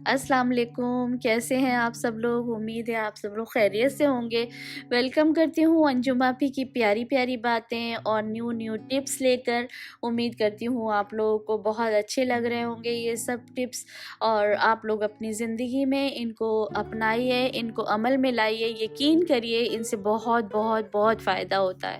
السلام علیکم، کیسے ہیں آپ سب لوگ؟ امید ہے آپ سب لوگ خیریت سے ہوں گے۔ ویلکم کرتی ہوں انجم آپی کی پیاری پیاری باتیں اور نیو ٹپس لے کر۔ امید کرتی ہوں آپ لوگوں کو بہت اچھے لگ رہے ہوں گے یہ سب ٹپس، اور آپ لوگ اپنی زندگی میں ان کو اپنائیے، ان کو عمل میں لائیے، یقین کریے ان سے بہت بہت بہت فائدہ ہوتا ہے۔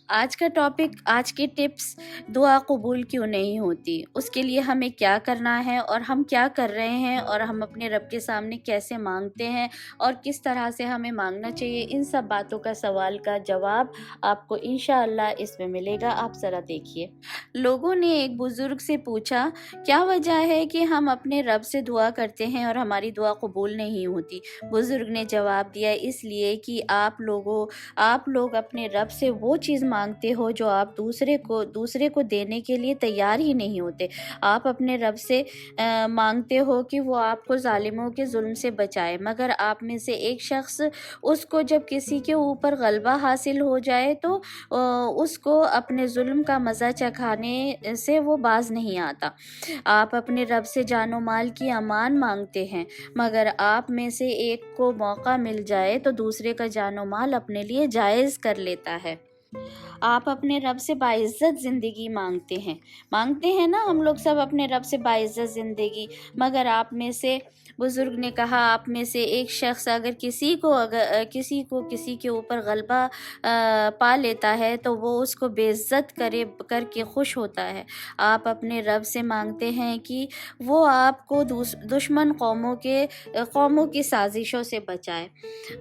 آج کا ٹاپک، آج کی ٹپس، دعا قبول کیوں نہیں ہوتی، اس کے لیے ہمیں کیا کرنا ہے اور ہم کیا کر رہے ہیں، اور ہم اپنے رب کے سامنے کیسے مانگتے ہیں اور کس طرح سے ہمیں مانگنا چاہیے، ان سب باتوں کا سوال کا جواب آپ کو انشاءاللہ اس میں ملے گا۔ آپ ذرا دیکھیے۔ لوگوں نے ایک بزرگ سے پوچھا، کیا وجہ ہے کہ ہم اپنے رب سے دعا کرتے ہیں اور ہماری دعا قبول نہیں ہوتی؟ بزرگ نے جواب دیا، اس لیے کہ آپ لوگ اپنے رب سے وہ چیز مانگتے ہو جو آپ دوسرے کو دینے کے لیے تیار ہی نہیں ہوتے۔ آپ اپنے رب سے مانگتے ہو کہ وہ آپ کو ظالموں کے ظلم سے بچائے، مگر آپ میں سے ایک شخص اس کو جب کسی کے اوپر غلبہ حاصل ہو جائے تو اس کو اپنے ظلم کا مزہ چکھانے سے وہ باز نہیں آتا۔ آپ اپنے رب سے جان و مال کی امان مانگتے ہیں، مگر آپ میں سے ایک کو موقع مل جائے تو دوسرے کا جان و مال اپنے لیے جائز کر لیتا ہے۔ آپ اپنے رب سے باعزت زندگی مانگتے ہیں نا، ہم لوگ سب اپنے رب سے باعزت زندگی، مگر آپ میں سے، بزرگ نے کہا، آپ میں سے ایک شخص اگر کسی کسی کے اوپر غلبہ پا لیتا ہے تو وہ اس کو بے عزت کر کے خوش ہوتا ہے۔ آپ اپنے رب سے مانگتے ہیں کہ وہ آپ کو دشمن قوموں کی سازشوں سے بچائے،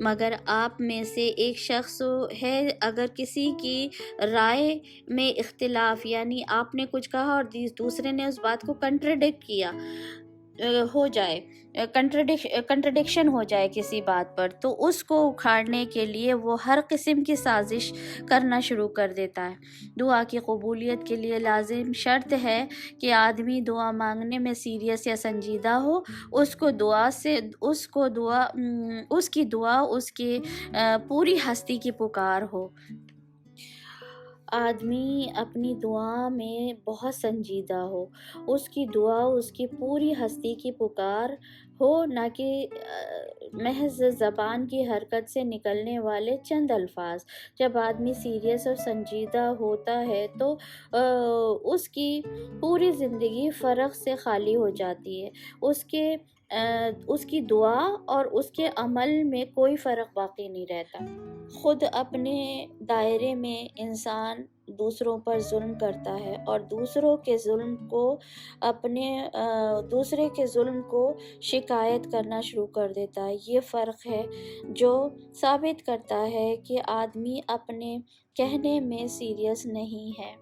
مگر آپ میں سے ایک شخص ہے، اگر کسی کی رائے میں اختلاف، یعنی آپ نے کچھ کہا اور دوسرے نے اس بات کو کنٹرڈکشن ہو جائے کسی بات پر، تو اس کو اکھاڑنے کے لیے وہ ہر قسم کی سازش کرنا شروع کر دیتا ہے۔ دعا کی قبولیت کے لیے لازم شرط ہے کہ آدمی دعا مانگنے میں سیریس یا سنجیدہ ہو، اس کی دعا اس کی پوری ہستی کی پکار ہو۔ آدمی اپنی دعا میں بہت سنجیدہ ہو، اس کی دعا اس کی پوری ہستی کی پکار ہو، نہ کہ محض زبان کی حرکت سے نکلنے والے چند الفاظ۔ جب آدمی سیریس اور سنجیدہ ہوتا ہے تو اس کی پوری زندگی فرق سے خالی ہو جاتی ہے۔ اس کی دعا اور اس کے عمل میں کوئی فرق باقی نہیں رہتا۔ خود اپنے دائرے میں انسان دوسروں پر ظلم کرتا ہے اور دوسرے کے ظلم کو شکایت کرنا شروع کر دیتا ہے۔ یہ فرق ہے جو ثابت کرتا ہے کہ آدمی اپنے کہنے میں سیریس نہیں ہے۔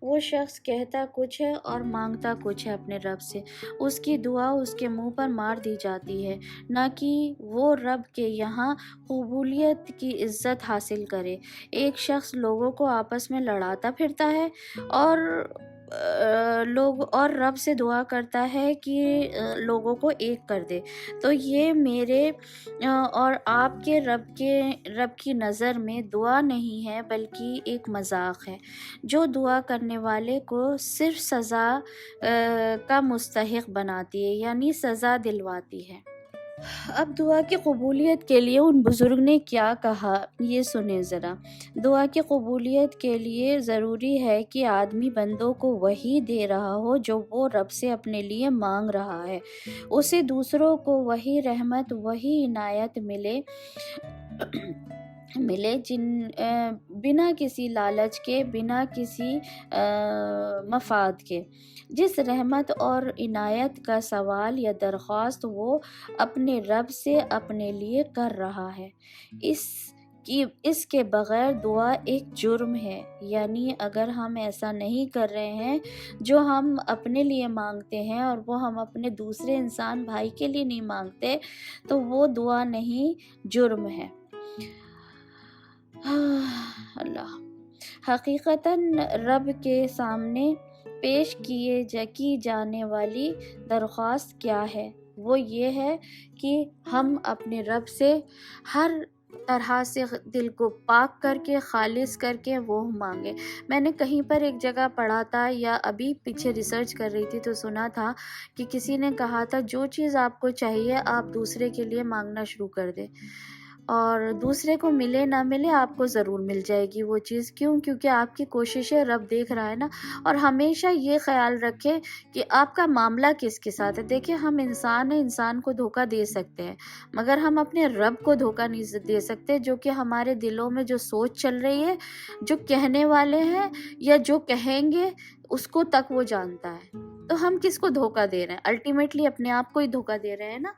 وہ شخص کہتا کچھ ہے اور مانگتا کچھ ہے اپنے رب سے، اس کی دعا اس کے منہ پر مار دی جاتی ہے، نہ کہ وہ رب کے یہاں قبولیت کی عزت حاصل کرے۔ ایک شخص لوگوں کو آپس میں لڑاتا پھرتا ہے اور رب سے دعا کرتا ہے کہ لوگوں کو ایک کر دے، تو یہ میرے اور آپ کے رب کی نظر میں دعا نہیں ہے بلکہ ایک مذاق ہے، جو دعا کرنے والے کو صرف سزا کا مستحق بناتی ہے، یعنی سزا دلواتی ہے۔ اب دعا کی قبولیت کے لیے ان بزرگ نے کیا کہا، یہ سنیں ذرا۔ دعا کی قبولیت کے لیے ضروری ہے کہ آدمی بندوں کو وہی دے رہا ہو جو وہ رب سے اپنے لیے مانگ رہا ہے، اسے دوسروں کو وہی رحمت، وہی عنایت ملے بنا کسی لالچ کے، بنا کسی مفاد کے۔ جس رحمت اور عنایت کا سوال یا درخواست وہ اپنے رب سے اپنے لیے کر رہا ہے، اس کے بغیر دعا ایک جرم ہے، یعنی اگر ہم ایسا نہیں کر رہے ہیں جو ہم اپنے لیے مانگتے ہیں اور وہ ہم اپنے دوسرے انسان بھائی کے لیے نہیں مانگتے تو وہ دعا نہیں، جرم ہے۔ اللہ، حقیقتاً رب کے سامنے پیش کی جانے والی درخواست کیا ہے؟ وہ یہ ہے کہ ہم اپنے رب سے ہر طرح سے دل کو پاک کر کے خالص کر کے وہ مانگے۔ میں نے کہیں پر ایک جگہ پڑھا تھا یا ابھی پیچھے ریسرچ کر رہی تھی تو سنا تھا کہ کسی نے کہا تھا جو چیز آپ کو چاہیے آپ دوسرے کے لیے مانگنا شروع کر دیں، اور دوسرے کو ملے نہ ملے آپ کو ضرور مل جائے گی وہ چیز۔ کیوں؟ کیونکہ آپ کی کوششیں رب دیکھ رہا ہے نا۔ اور ہمیشہ یہ خیال رکھیں کہ آپ کا معاملہ کس کے ساتھ ہے۔ دیکھیں ہم انسان ہیں، انسان کو دھوکہ دے سکتے ہیں مگر ہم اپنے رب کو دھوکہ نہیں دے سکتے، جو کہ ہمارے دلوں میں جو سوچ چل رہی ہے، جو کہنے والے ہیں یا جو کہیں گے اس کو تک وہ جانتا ہے۔ تو ہم کس کو دھوکہ دے رہے ہیں؟ الٹیمیٹلی اپنے آپ کو ہی دھوکہ دے رہے ہیں نا۔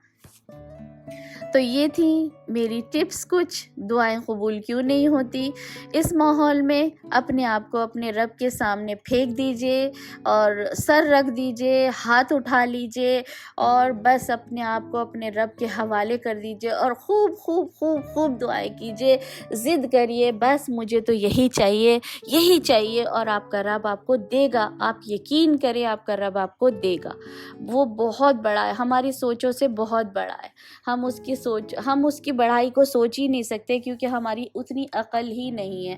تو یہ تھی میری ٹپس کچھ، دعائیں قبول کیوں نہیں ہوتی۔ اس ماحول میں اپنے آپ کو اپنے رب کے سامنے پھینک دیجئے اور سر رکھ دیجئے، ہاتھ اٹھا لیجئے اور بس اپنے آپ کو اپنے رب کے حوالے کر دیجئے اور خوب خوب خوب خوب دعائیں کیجئے، ضد کریے بس مجھے تو یہی چاہیے، یہی چاہیے، اور آپ کا رب آپ کو دے گا۔ آپ یقین کریں آپ کا رب آپ کو دے گا۔ وہ بہت بڑا ہے، ہماری سوچوں سے بہت بڑا ہے۔ ہم اس کی بڑائی کو سوچ ہی نہیں سکتے کیونکہ ہماری اتنی عقل ہی نہیں ہے۔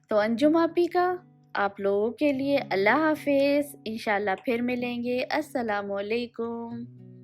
تو انجم آپی کا آپ لوگوں کے لیے اللہ حافظ، انشاءاللہ پھر ملیں گے۔ السلام علیکم۔